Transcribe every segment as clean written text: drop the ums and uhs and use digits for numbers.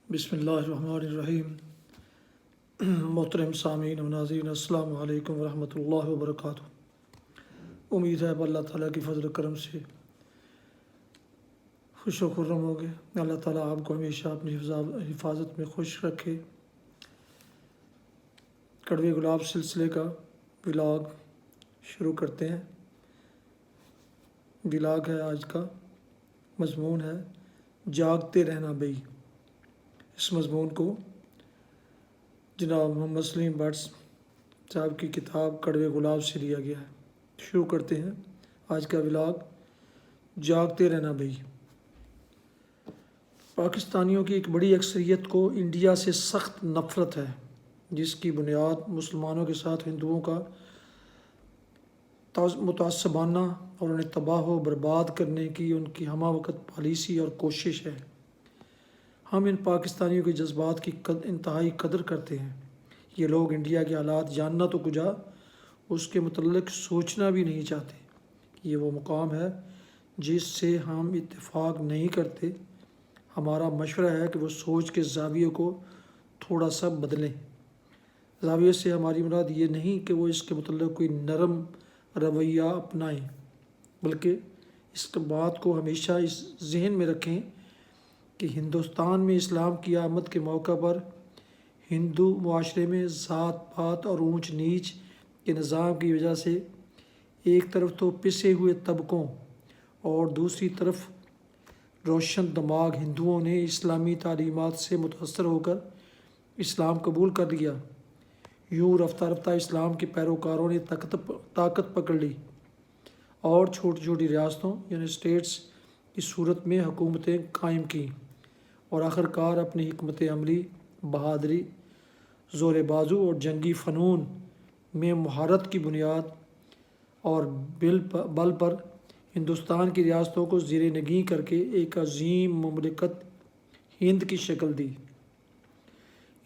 بسم اللہ الرحمن الرحیم۔ محترم سامعین و ناظرین، السلام علیکم ورحمۃ اللہ وبرکاتہ۔ امید ہے اللہ تعالیٰ کی فضل و کرم سے خوش و خرم ہوں گے۔ اللہ تعالیٰ آپ کو ہمیشہ اپنی حفاظت میں خوش رکھے۔ کڑوے گلاب سلسلے کا ولاگ شروع کرتے ہیں۔ ولاگ ہے آج کا، مضمون ہے جاگتے رہنا بھئی۔ اس مضمون کو جناب محمد سلیم بٹ صاحب کی کتاب کڑوے گلاب سے لیا گیا ہے۔ شروع کرتے ہیں آج کا ولاگ جاگتے رہنا بھئی۔ پاکستانیوں کی ایک بڑی اکثریت کو انڈیا سے سخت نفرت ہے، جس کی بنیاد مسلمانوں کے ساتھ ہندوؤں کا متعصبانہ اور انہیں تباہ و برباد کرنے کی ان کی ہمہ وقت پالیسی اور کوشش ہے۔ ہم ان پاکستانیوں کے جذبات کی انتہائی قدر کرتے ہیں۔ یہ لوگ انڈیا کے حالات جاننا تو کجا، اس کے متعلق سوچنا بھی نہیں چاہتے۔ یہ وہ مقام ہے جس سے ہم اتفاق نہیں کرتے۔ ہمارا مشورہ ہے کہ وہ سوچ کے زاویے کو تھوڑا سا بدلیں۔ زاویے سے ہماری مراد یہ نہیں کہ وہ اس کے متعلق کوئی نرم رویہ اپنائیں، بلکہ اس بات کو ہمیشہ اس ذہن میں رکھیں کہ ہندوستان میں اسلام کی آمد کے موقع پر ہندو معاشرے میں ذات پات اور اونچ نیچ کے نظام کی وجہ سے ایک طرف تو پسے ہوئے طبقوں اور دوسری طرف روشن دماغ ہندوؤں نے اسلامی تعلیمات سے متاثر ہو کر اسلام قبول کر لیا۔ یوں رفتہ رفتہ اسلام کے پیروکاروں نے طاقت پکڑ لی اور چھوٹی چھوٹی ریاستوں یعنی اسٹیٹس کی صورت میں حکومتیں قائم کیں، اور آخرکار اپنی حکمت عملی، بہادری، زور بازو اور جنگی فنون میں مہارت کی بنیاد اور بل پر ہندوستان کی ریاستوں کو زیر نگیں کر کے ایک عظیم مملکت ہند کی شکل دی۔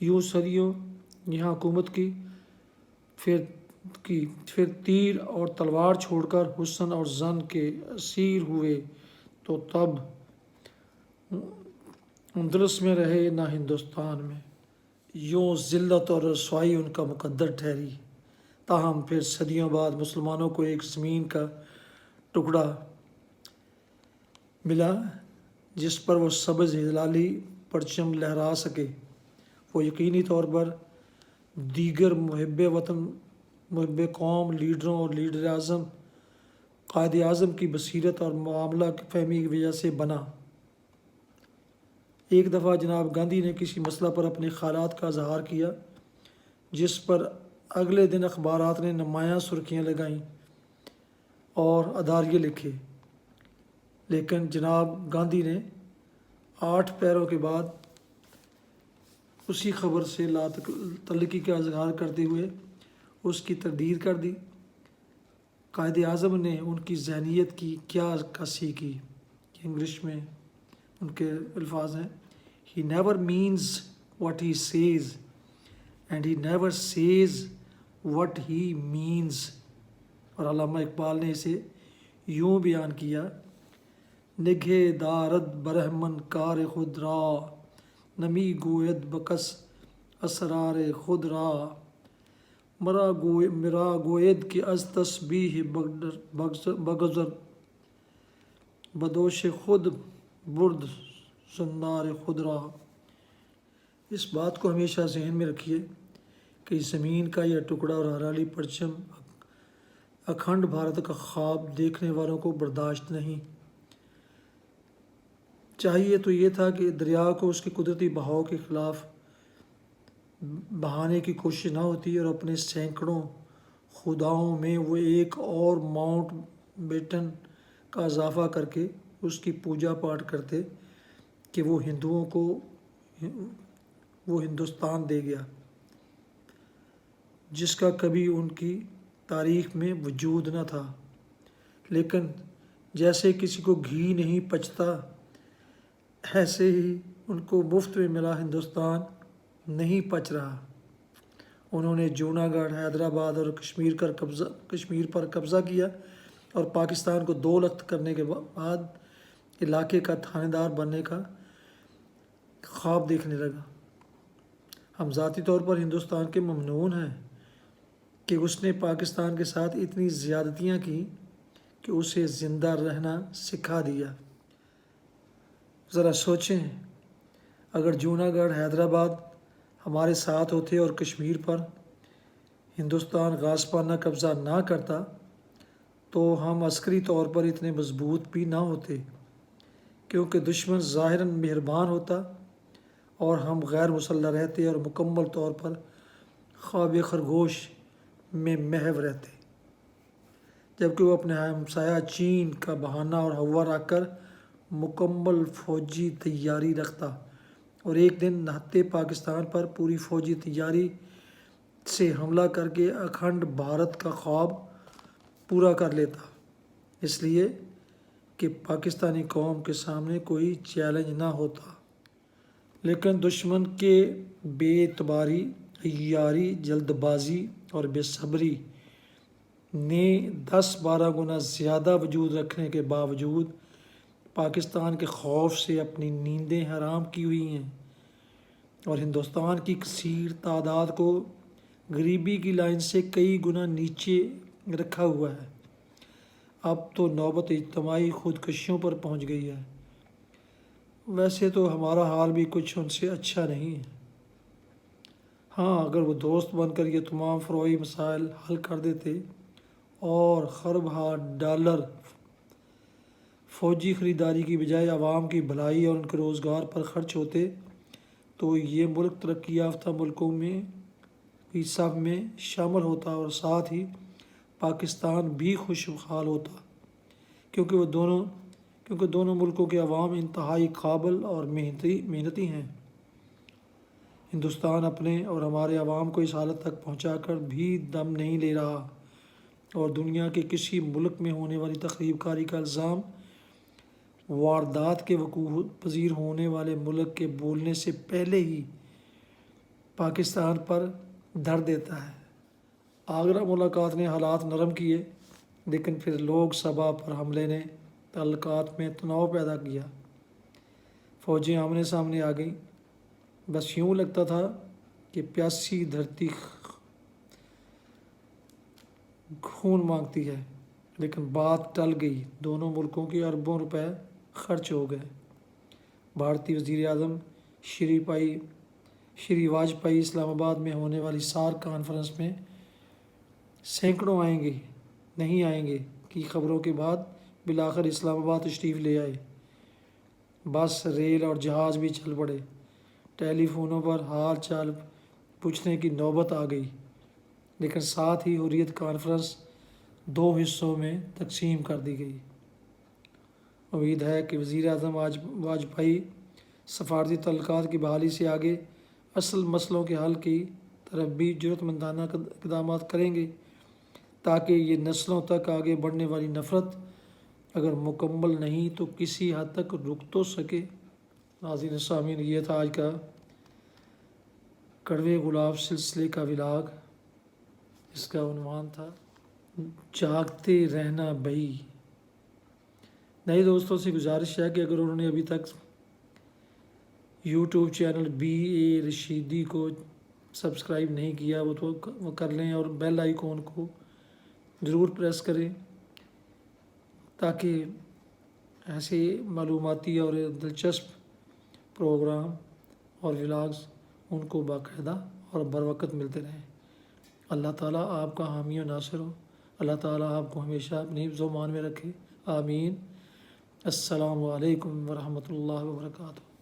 یوں صدیوں یہاں حکومت کی، پھر تیر اور تلوار چھوڑ کر حسن اور زن کے اسیر ہوئے تو تب اندلس میں رہے نہ ہندوستان میں۔ یوں ذلت اور رسوائی ان کا مقدر ٹھہری۔ تاہم پھر صدیوں بعد مسلمانوں کو ایک زمین کا ٹکڑا ملا جس پر وہ سبز ہلالی پرچم لہرا سکے۔ وہ یقینی طور پر دیگر محب وطن، محب قوم لیڈروں اور لیڈر اعظم، قائد اعظم کی بصیرت اور معاملہ فہمی کی وجہ سے بنا۔ ایک دفعہ جناب گاندھی نے کسی مسئلہ پر اپنے خیالات کا اظہار کیا، جس پر اگلے دن اخبارات نے نمایاں سرخیاں لگائیں اور اداریے لکھے، لیکن جناب گاندھی نے 8 پیروں کے بعد اسی خبر سے لا تعلقی کا اظہار کرتے ہوئے اس کی تردید کر دی۔ قائد اعظم نے ان کی ذہنیت کی کیا عکاسی کی؟ انگلش میں ان کے الفاظ ہیں، "He never means what he says and he never says what he means"۔ اور علامہ اقبال نے اسے یوں بیان کیا، "نگہ دارد برہمن کار خود را، نمی گوید بکس اسرار خود را، مرا گوید کہ از تسبیح بگذر، بدوش خود برد زنار خود را"۔ اس بات کو ہمیشہ ذہن میں رکھیے کہ زمین کا یہ ٹکڑا اور ہرالی پرچم اکھنڈ بھارت کا خواب دیکھنے والوں کو برداشت نہیں۔ چاہیے تو یہ تھا کہ دریا کو اس کے قدرتی بہاؤ کے خلاف بہانے کی کوشش نہ ہوتی اور اپنے سینکڑوں خداؤں میں وہ ایک اور ماؤنٹ بیٹن کا اضافہ کر کے اس کی پوجا پاٹ کرتے کہ وہ ہندوؤں کو وہ ہندوستان دے گیا جس کا کبھی ان کی تاریخ میں وجود نہ تھا۔ لیکن جیسے کسی کو گھی نہیں پچتا، ایسے ہی ان کو مفت میں ملا ہندوستان نہیں پچ رہا۔ انہوں نے جوناگڑھ، حیدرآباد اور کشمیر پر قبضہ کیا اور پاکستان کو 2 لخت کرنے کے بعد علاقے کا تھانے دار بننے کا خواب دیکھنے لگا۔ ہم ذاتی طور پر ہندوستان کے ممنون ہیں کہ اس نے پاکستان کے ساتھ اتنی زیادتیاں کی کہ اسے زندہ رہنا سکھا دیا۔ ذرا سوچیں، اگر جوناگڑھ حیدرآباد ہمارے ساتھ ہوتے اور کشمیر پر ہندوستان غاصبانہ قبضہ نہ کرتا تو ہم عسکری طور پر اتنے مضبوط بھی نہ ہوتے، کیونکہ دشمن ظاہراً مہربان ہوتا اور ہم غیر مسلح رہتے اور مکمل طور پر خواب خرگوش میں محو رہتے، جبکہ وہ اپنے ہمسایہ چین کا بہانہ اور ہوا رکھ کر مکمل فوجی تیاری رکھتا اور ایک دن نہتے پاکستان پر پوری فوجی تیاری سے حملہ کر کے اکھنڈ بھارت کا خواب پورا کر لیتا، اس لیے کہ پاکستانی قوم کے سامنے کوئی چیلنج نہ ہوتا۔ لیکن دشمن کے بے اعتباری، عیاری، جلد بازی اور بے صبری نے 10-12 گنا زیادہ وجود رکھنے کے باوجود پاکستان کے خوف سے اپنی نیندیں حرام کی ہوئی ہیں اور ہندوستان کی کثیر تعداد کو غریبی کی لائن سے کئی گنا نیچے رکھا ہوا ہے۔ اب تو نوبت اجتماعی خودکشیوں پر پہنچ گئی ہے۔ ویسے تو ہمارا حال بھی کچھ ان سے اچھا نہیں ہے۔ ہاں، اگر وہ دوست بن کر یہ تمام فروعی مسائل حل کر دیتے اور خربہ ڈالر فوجی خریداری کی بجائے عوام کی بھلائی اور ان کے روزگار پر خرچ ہوتے تو یہ ملک ترقی یافتہ ملکوں میں کی سب میں شامل ہوتا اور ساتھ ہی پاکستان بھی خوشحال ہوتا، کیونکہ دونوں ملکوں کے عوام انتہائی قابل اور محنتی ہیں۔ ہندوستان اپنے اور ہمارے عوام کو اس حالت تک پہنچا کر بھی دم نہیں لے رہا اور دنیا کے کسی ملک میں ہونے والی تخریب کاری کا الزام واردات کے وقوع پذیر ہونے والے ملک کے بولنے سے پہلے ہی پاکستان پر دھر دیتا ہے۔ آگرہ ملاقات نے حالات نرم کیے، لیکن پھر لوک سبھا پر حملے نے تعلقات میں تناؤ پیدا کیا۔ فوجیں آمنے سامنے آ گئیں، بس یوں لگتا تھا کہ پیاسی دھرتی خون مانگتی ہے، لیکن بات ٹل گئی۔ دونوں ملکوں کے اربوں روپے خرچ ہو گئے۔ بھارتی وزیر اعظم شری واجپئی اسلام آباد میں ہونے والی سارک کانفرنس میں سینکڑوں نہیں آئیں گے کی خبروں کے بعد بالآخر اسلام آباد تشریف لے آئے۔ بس، ریل اور جہاز بھی چل پڑے۔ ٹیلی فونوں پر حال چال پوچھنے کی نوبت آ گئی، لیکن ساتھ ہی حریت کانفرنس 2 حصوں میں تقسیم کر دی گئی۔ امید ہے کہ وزیر اعظم واجپئی سفارتی تعلقات کی بحالی سے آگے اصل مسئلوں کے حل کی طرف بھی جرأت مندانہ اقدامات کریں گے، تاکہ یہ نسلوں تک آگے بڑھنے والی نفرت اگر مکمل نہیں تو کسی حد تک رک تو سکے۔ ناظرین سامعین، یہ تھا آج کا کڑوے گلاب سلسلے کا ولاگ۔ اس کا عنوان تھا جاگتے رہنا بھئی۔ نئے دوستوں سے گزارش ہے کہ اگر انہوں نے ابھی تک یوٹیوب چینل BA رشیدی کو سبسکرائب نہیں کیا وہ کر لیں اور بیل آئیکن کو ضرور پریس کریں، تاکہ ایسے معلوماتی اور دلچسپ پروگرام اور ولاگز ان کو باقاعدہ اور بروقت ملتے رہیں۔ اللہ تعالیٰ آپ کا حامی و ناصر ہو۔ اللہ تعالیٰ آپ کو ہمیشہ اپنی حفظ و امان میں رکھے۔ آمین۔ السلام علیکم ورحمۃ اللہ وبرکاتہ۔